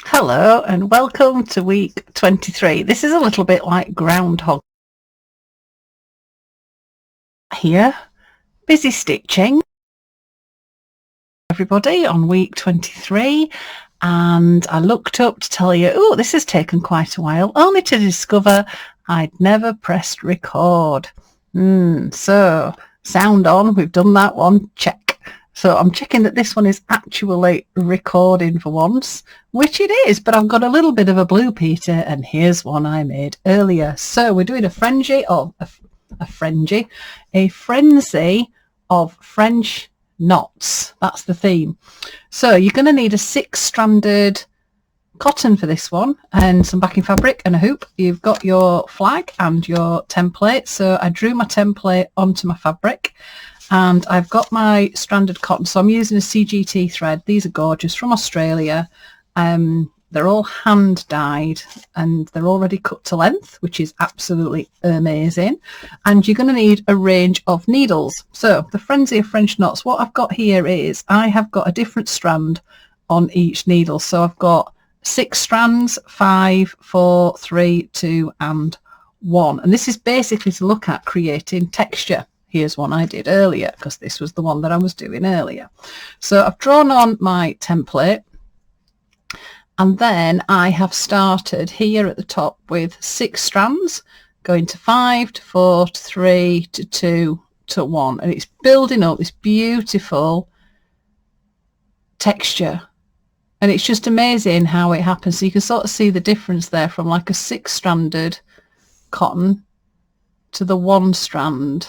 Hello and welcome to week 23. This is a little bit like Groundhog here. Busy stitching, everybody, on week 23. And I looked up to tell you, oh, this has taken quite a while, only to discover I'd never pressed record. So, sound on, we've done that one, check. So I'm checking that this one is actually recording for once, which it is, but I've got a little bit of a blue Peter, and here's one I made earlier. So we're doing a frenzy of French knots. That's the theme. So you're going to need a 6-stranded cotton for this one and some backing fabric and a hoop. You've got your flag and your template. So I drew my template onto my fabric. And I've got my stranded cotton, so I'm using a CGT thread. These are gorgeous, from Australia. They're all hand dyed and they're already cut to length, which is absolutely amazing. And you're going to need a range of needles. So the frenzy of French knots, what I've got here is I have got a different strand on each needle. So I've got 6 strands, 5, 4, 3, 2 and 1. And this is basically to look at creating texture. Here's one I did earlier because this was the one that I was doing earlier. So I've drawn on my template, and then I have started here at the top with 6 strands, going to 5 to 4 to 3 to 2 to 1, and it's building up this beautiful texture. And it's just amazing how it happens. So you can sort of see the difference there from like a 6-stranded cotton to the 1 strand.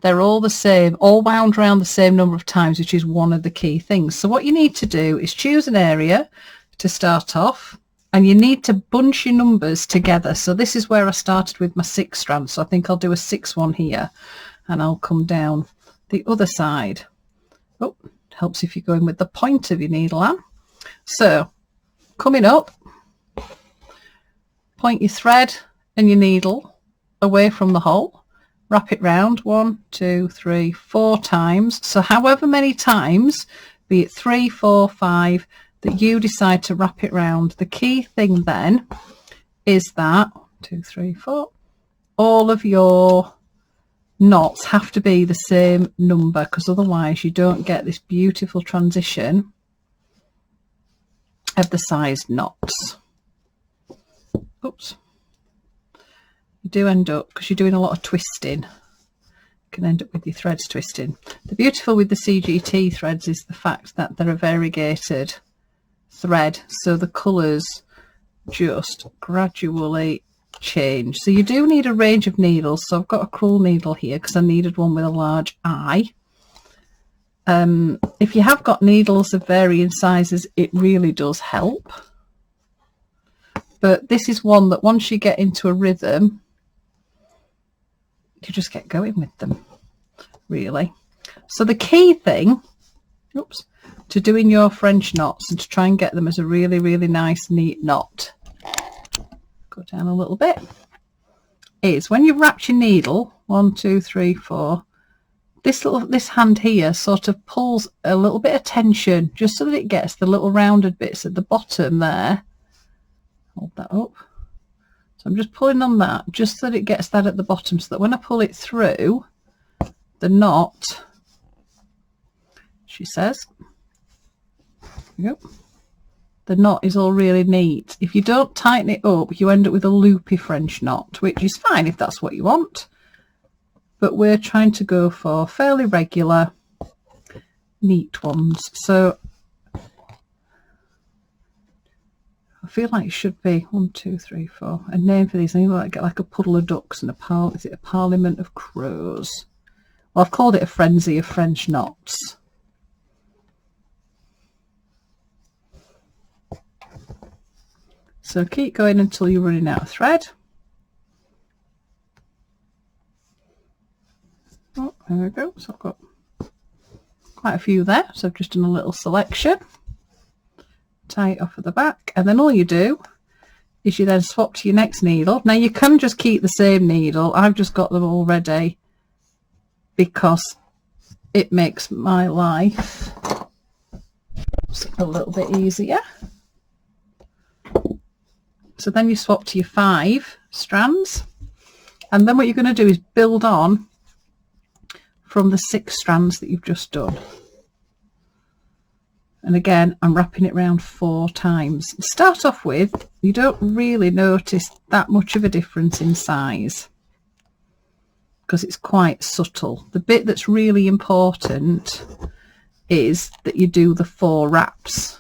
They're all the same, all wound around the same number of times, which is one of the key things. So what you need to do is choose an area to start off, and you need to bunch your numbers together. So this is where I started with my 6 strands. So I think I'll do a 6 one here, and I'll come down the other side. Oh, it helps if you're going with the point of your needle, Anne. So coming up, point your thread and your needle away from the hole. Wrap it round 1, 2, 3, 4 times. So however many times, be it 3, 4, 5, that you decide to wrap it round. The key thing then is that 1, 2, 3, 4, all of your knots have to be the same number, because otherwise you don't get this beautiful transition of the sized knots. Oops. You do end up, because you're doing a lot of twisting, you can end up with your threads twisting. The beautiful with the CGT threads is the fact that they're a variegated thread, so the colours just gradually change. So you do need a range of needles. So I've got a crewel needle here because I needed one with a large eye. If you have got needles of varying sizes, it really does help. But this is one that once you get into a rhythm, you just get going with them, really. So the key thing, to doing your French knots and to try and get them as a really, really nice, neat knot, go down a little bit, is when you wrap your needle, 1, 2, 3, 4, this hand here sort of pulls a little bit of tension just so that it gets the little rounded bits at the bottom there. Hold that up. So I'm just pulling on that just so that it gets that at the bottom, so that when I pull it through, the knot, she says, yep, the knot is all really neat. If you don't tighten it up, you end up with a loopy French knot, which is fine if that's what you want. But we're trying to go for fairly regular, neat ones. So I feel like it should be 1, 2, 3, 4. A name for these. I might get like a puddle of ducks and is it a parliament of crows? Well, I've called it a frenzy of French knots. So keep going until you're running out of thread. Oh, there we go. So I've got quite a few there. So I've just done a little selection. Tie it off at the back, and then all you do is you then swap to your next needle. Now you can just keep the same needle. I've just got them all ready because it makes my life a little bit easier. So then you swap to your 5 strands, and then what you're going to do is build on from the 6 strands that you've just done. And again, I'm wrapping it around 4 times. Start off with, you don't really notice that much of a difference in size because it's quite subtle. The bit that's really important is that you do the 4 wraps.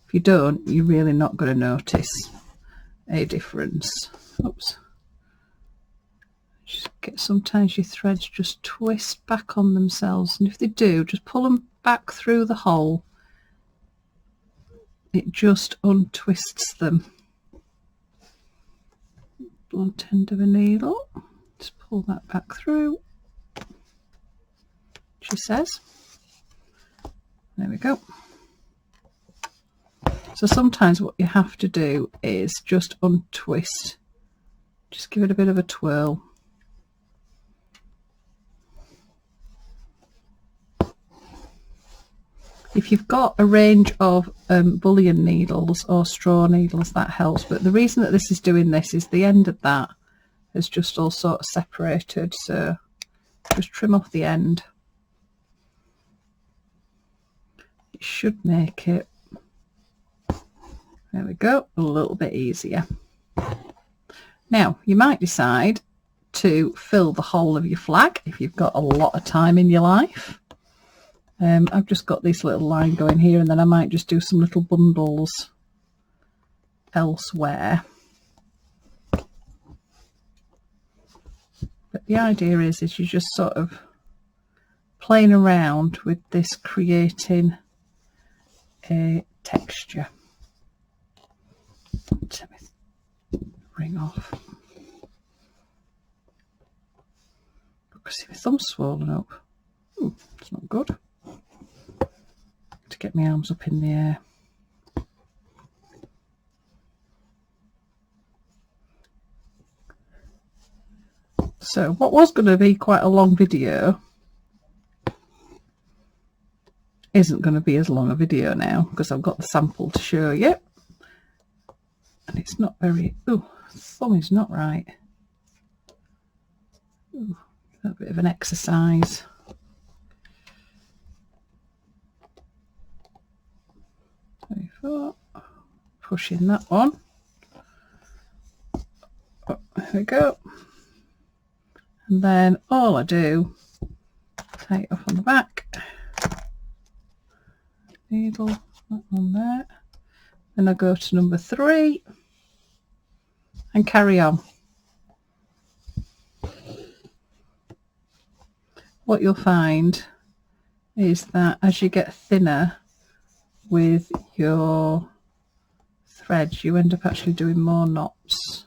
If you don't, you're really not going to notice a difference. Oops. Just get, sometimes your threads just twist back on themselves, and if they do, just pull them back through the hole. It just untwists them. Blunt end of a needle, just pull that back through, she says. There we go. So sometimes what you have to do is just untwist, just give it a bit of a twirl. If you've got a range of bullion needles or straw needles, that helps, but the reason that this is doing this is the end of that is just all sort of separated, so just trim off the end. It should make it, there we go, a little bit easier. Now you might decide to fill the whole of your flag if you've got a lot of time in your life. I've just got this little line going here, and then I might just do some little bundles elsewhere. But the idea is you're just sort of playing around with this, creating a texture. Let me ring off. I see my thumb's swollen up. Ooh, it's not good. To get my arms up in the air. So what was going to be quite a long video isn't going to be as long a video now, because I've got the sample to show you, and it's not very, oh, thumb is not right. Ooh, a bit of an exercise. Pushing that one. Oh, there we go. And then all I do, take it off on the back, needle, that one there. Then I go to number 3 and carry on. What you'll find is that as you get thinner with your threads, you end up actually doing more knots.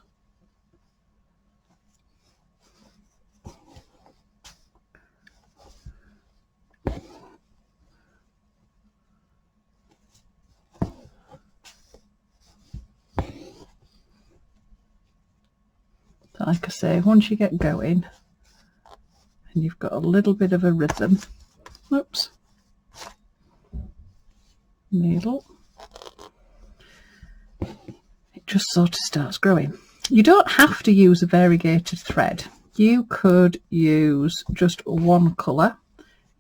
But like I say, once you get going and you've got a little bit of a rhythm, oops, needle, it just sort of starts growing. You don't have to use a variegated thread. You could use just one colour.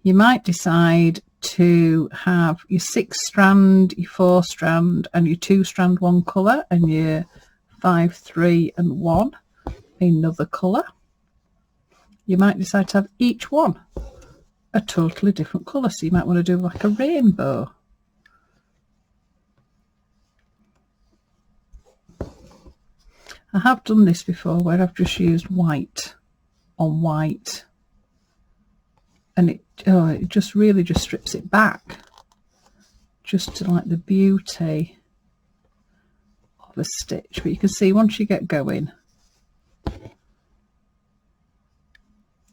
You might decide to have your 6 strand, your 4 strand and your 2 strand one colour, and your 5, 3 and 1 another colour. You might decide to have each one a totally different colour, so you might want to do like a rainbow. I have done this before where I've just used white on white, and it just really just strips it back just to like the beauty of a stitch. But you can see once you get going,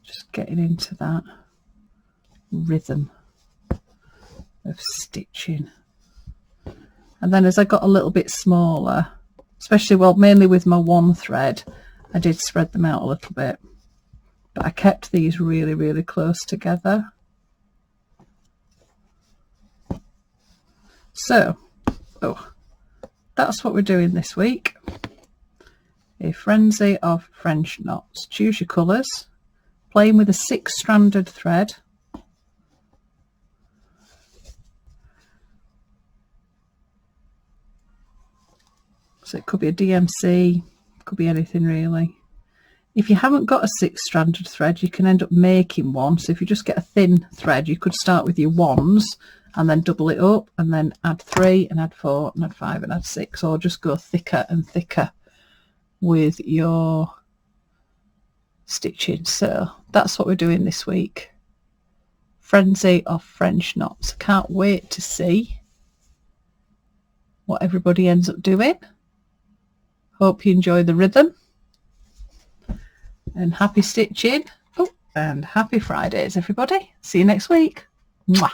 just getting into that rhythm of stitching. And then as I got a little bit smaller, especially, well, mainly with my one thread, I did spread them out a little bit, but I kept these really, really close together. So, oh, that's what we're doing this week. A frenzy of French knots. Choose your colours. Playing with a 6-stranded thread. So it could be a DMC, could be anything really. If you haven't got a 6-stranded thread, you can end up making one. So if you just get a thin thread, you could start with your 1s and then double it up and then add 3 and add 4 and add 5 and add 6, or just go thicker and thicker with your stitching. So that's what we're doing this week. Frenzy of French knots. Can't wait to see what everybody ends up doing. Hope you enjoy the rhythm, and happy stitching. Oh, and happy Fridays, everybody. See you next week. Mwah.